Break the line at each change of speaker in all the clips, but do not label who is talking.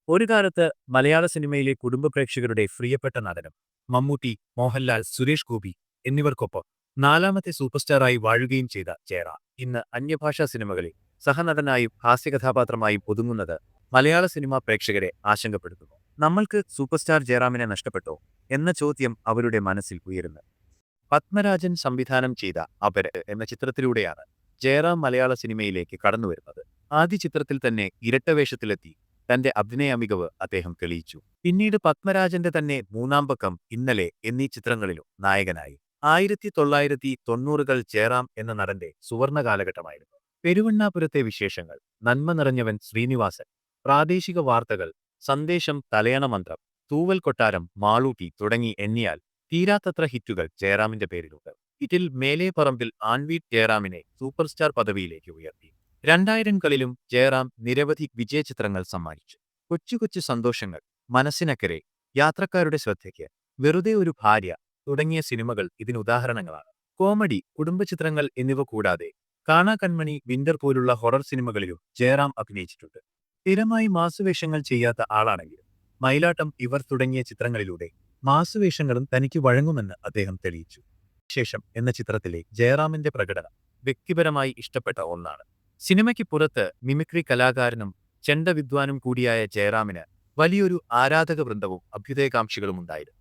ഒരു കാലത്ത് മലയാള സിനിമയിലെ കുടുംബ പ്രേക്ഷകരുടെ പ്രിയപ്പെട്ട നടനും മമ്മൂട്ടി, മോഹൻലാൽ, സുരേഷ് ഗോപി എന്നിവർക്കൊപ്പം നാലാമത്തെ സൂപ്പർ സ്റ്റാറായി വാഴുകയും ചെയ്ത ജയറാം ഇന്ന് അന്യഭാഷാ സിനിമകളിൽ സഹനടനായും ഹാസ്യകഥാപാത്രമായും ഒതുങ്ങുന്നത് മലയാള സിനിമാ പ്രേക്ഷകരെ ആശങ്കപ്പെടുത്തുന്നു. നമ്മൾക്ക് സൂപ്പർ സ്റ്റാർ ജയറാമിനെ നഷ്ടപ്പെട്ടോ എന്ന ചോദ്യം അവരുടെ മനസ്സിൽ ഉയരുന്നു. പത്മരാജൻ സംവിധാനം ചെയ്ത അപര് എന്ന ചിത്രത്തിലൂടെയാണ് ജയറാം മലയാള സിനിമയിലേക്ക് കടന്നുവരുന്നത്. ആദ്യ ചിത്രത്തിൽ തന്നെ ഇരട്ടവേഷത്തിലെത്തി തന്റെ അഭിനയ മികവ് അദ്ദേഹം തെളിയിച്ചു. പിന്നീട് പത്മരാജന്റെ തന്നെ മൂന്നാം പക്കം, ഇന്നലെ എന്നീ ചിത്രങ്ങളിലും നായകനായി. 1990കൾ ജയറാം എന്ന നടന്റെ സുവർണ കാലഘട്ടമായിരുന്നു. പെരുവണ്ണാപുരത്തെ വിശേഷങ്ങൾ, നന്മ നിറഞ്ഞവൻ ശ്രീനിവാസൻ, പ്രാദേശിക വാർത്തകൾ, സന്ദേശം, തലയണ മന്ത്രം, തൂവൽ കൊട്ടാരം, മാളൂട്ടി തുടങ്ങി എണ്ണിയാൽ തീരാത്തത്ര ഹിറ്റുകൾ ജയറാമിന്റെ പേരിലുണ്ട്. ഇതിൽ മേലേപ്പറമ്പിൽ ആൺവീട് ജയറാമിനെ സൂപ്പർ സ്റ്റാർ പദവിയിലേക്ക് ഉയർത്തി. 2000കളിലും ജയറാം നിരവധി വിജയചിത്രങ്ങൾ സമ്മാനിച്ചു. കൊച്ചു കൊച്ചു സന്തോഷങ്ങൾ, മനസ്സിനക്കരെ, യാത്രക്കാരുടെ ശ്രദ്ധയ്ക്ക്, വെറുതെ ഒരു ഭാര്യ തുടങ്ങിയ സിനിമകൾ ഇതിനുദാഹരണങ്ങളാണ്. കോമഡി, കുടുംബചിത്രങ്ങൾ എന്നിവ കൂടാതെ കാണാ കൺമണി, വിന്റർ പോലുള്ള ഹൊറർ സിനിമകളിലും ജയറാം അഭിനയിച്ചിട്ടുണ്ട്. സ്ഥിരമായി മാസുവേഷങ്ങൾ ചെയ്യാത്ത ആളാണെങ്കിലും മയിലാട്ടം, ഇവർ തുടങ്ങിയ ചിത്രങ്ങളിലൂടെ മാസുവേഷങ്ങളും തനിക്ക് വഴങ്ങുമെന്ന് അദ്ദേഹം തെളിയിച്ചു. ശേഷം എന്ന ചിത്രത്തിലെ ജയറാമിന്റെ പ്രകടനം വ്യക്തിപരമായി ഇഷ്ടപ്പെട്ട ഒന്നാണ്. സിനിമയ്ക്ക് പുറത്ത് മിമിക്രി കലാകാരനും ചെണ്ട വിദ്വാനും കൂടിയായ ജയറാമിന് വലിയൊരു ആരാധക വൃന്ദവും അഭ്യുദയകാംക്ഷികളും ഉണ്ടായിരുന്നു.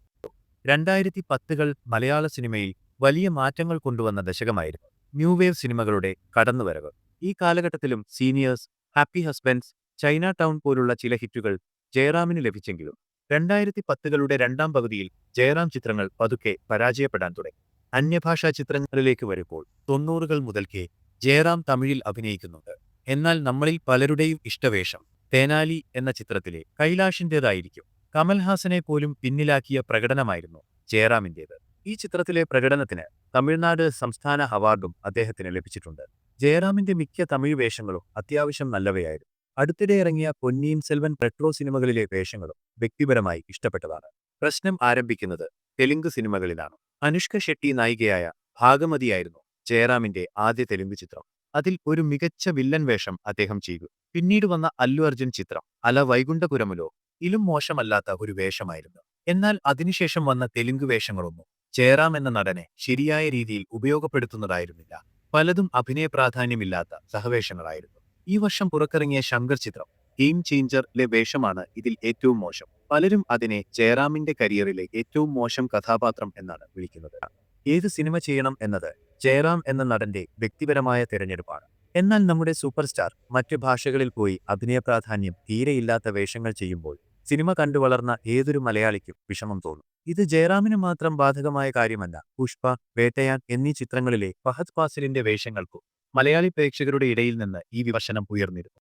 2010കൾ മലയാള സിനിമയിൽ വലിയ മാറ്റങ്ങൾ കൊണ്ടുവന്ന ദശകമായിരുന്നു. ന്യൂ വേവ് സിനിമകളുടെ കടന്നുവരവ്. ഈ കാലഘട്ടത്തിലും seniors, happy husbands, China town പോലുള്ള ചില ഹിറ്റുകൾ ജയറാമിന് ലഭിച്ചെങ്കിലും 2010കളുടെ രണ്ടാം പകുതിയിൽ ജയറാം ചിത്രങ്ങൾ പതുക്കെ പരാജയപ്പെടാൻ തുടങ്ങി. അന്യഭാഷാ ചിത്രങ്ങളിലേക്ക് വരുമ്പോൾ 90കൾ മുതൽക്കേ ജയറാം തമിഴിൽ അഭിനയിക്കുന്നുണ്ട്. എന്നാൽ നമ്മളിൽ പലരുടെയും ഇഷ്ടവേഷം തേനാലി എന്ന ചിത്രത്തിലെ കൈലാഷിന്റേതായിരിക്കും. കമൽഹാസനെ പോലും പിന്നിലാക്കിയ പ്രകടനമായിരുന്നു ജയറാമിന്റേത്. ഈ ചിത്രത്തിലെ പ്രകടനത്തിന് തമിഴ്നാട് സംസ്ഥാന അവാർഡും അദ്ദേഹത്തിന് ലഭിച്ചിട്ടുണ്ട്. ജയറാമിന്റെ മിക്ക തമിഴ് വേഷങ്ങളും അത്യാവശ്യം നല്ലവയായിരുന്നു. അടുത്തിടെ ഇറങ്ങിയ പൊന്നിയിൻ സെൽവൻ, റെട്രോ സിനിമകളിലെ വേഷങ്ങളും വ്യക്തിപരമായി ഇഷ്ടപ്പെട്ടതാണ്. പ്രശ്നം ആരംഭിക്കുന്നത് തെലുങ്ക് സിനിമകളിലാണ്. അനുഷ്ക ഷെട്ടി നായികയായ ഭാഗമതിയായിരുന്നു ജയറാമിന്റെ ആദ്യ തെലുങ്ക് ചിത്രം. അതിൽ ഒരു മികച്ച വില്ലൻ വേഷം അദ്ദേഹം ചെയ്തു. പിന്നീട് വന്ന അല്ലു അർജുൻ ചിത്രം അല വൈകുണ്ഠപുരമുലോ ഇലും മോശമല്ലാത്ത ഒരു വേഷമായിരുന്നു. എന്നാൽ അതിനുശേഷം വന്ന തെലുങ്ക് വേഷങ്ങളൊന്നും ജയറാം എന്ന നടനെ ശരിയായ രീതിയിൽ ഉപയോഗപ്പെടുത്തുന്നതായിരുന്നില്ല. പലതും അഭിനയ പ്രാധാന്യമില്ലാത്ത സഹവേഷങ്ങളായിരുന്നു. ഈ വർഷം പുറത്തിറങ്ങിയ ശങ്കർ ചിത്രം ഗെയിം ചേഞ്ചറിലെ വേഷമാണ് ഇതിൽ ഏറ്റവും മോശം. പലരും അതിനെ ജയറാമിന്റെ കരിയറിലെ ഏറ്റവും മോശം കഥാപാത്രം എന്നാണ് വിളിക്കുന്നത്. ഏത് സിനിമ ചെയ്യണം എന്നത് ജയറാം എന്ന നടന്റെ വ്യക്തിപരമായ തിരഞ്ഞെടുപ്പാണ്. എന്നാൽ നമ്മുടെ സൂപ്പർ സ്റ്റാർ മറ്റു ഭാഷകളിൽ പോയി അഭിനയ പ്രാധാന്യം തീരെയില്ലാത്ത വേഷങ്ങൾ ചെയ്യുമ്പോൾ സിനിമ കണ്ടു വളർന്ന ഏതൊരു മലയാളിക്കും വിഷമം തോന്നും. ഇത് ജയറാമിന് മാത്രം ബാധകമായ കാര്യമല്ല. പുഷ്പ, വേട്ടയാൻ എന്നീ ചിത്രങ്ങളിലെ ഫഹദ് ഫാസിലിന്റെ വേഷങ്ങൾക്കും മലയാളി പ്രേക്ഷകരുടെ ഇടയിൽ നിന്ന് ഈ വിമർശനം ഉയർന്നിരുന്നു.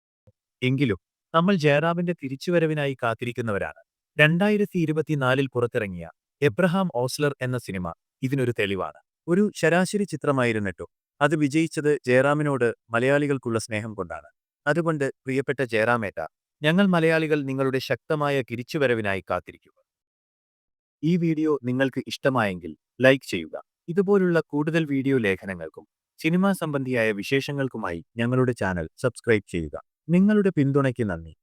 എങ്കിലും നമ്മൾ ജയറാമിന്റെ തിരിച്ചുവരവിനായി കാത്തിരിക്കുന്നവരാണ്. 2024ൽ പുറത്തിറങ്ങിയ എബ്രഹാം ഓസ്ലർ എന്ന സിനിമ ഇതിനൊരു തെളിവാണ്. ഒരു ശരാശരി ചിത്രമായിരുന്നിട്ടും അത് വിജയിച്ചത് ജയറാമിനോട് മലയാളികൾക്കുള്ള സ്നേഹം കൊണ്ടാണ്. അതുകൊണ്ട് പ്രിയപ്പെട്ട ജയറാമേട്ട, ഞങ്ങൾ മലയാളികൾ നിങ്ങളുടെ ശക്തമായ തിരിച്ചുവരവിനായി കാത്തിരിക്കുക. ഈ വീഡിയോ നിങ്ങൾക്ക് ഇഷ്ടമായെങ്കിൽ ലൈക്ക് ചെയ്യുക. ഇതുപോലുള്ള കൂടുതൽ വീഡിയോ ലേഖനങ്ങൾക്കും സിനിമാ സംബന്ധിയായ വിശേഷങ്ങൾക്കുമായി ഞങ്ങളുടെ ചാനൽ സബ്സ്ക്രൈബ് ചെയ്യുക. നിങ്ങളുടെ പിന്തുണയ്ക്ക് നന്ദി.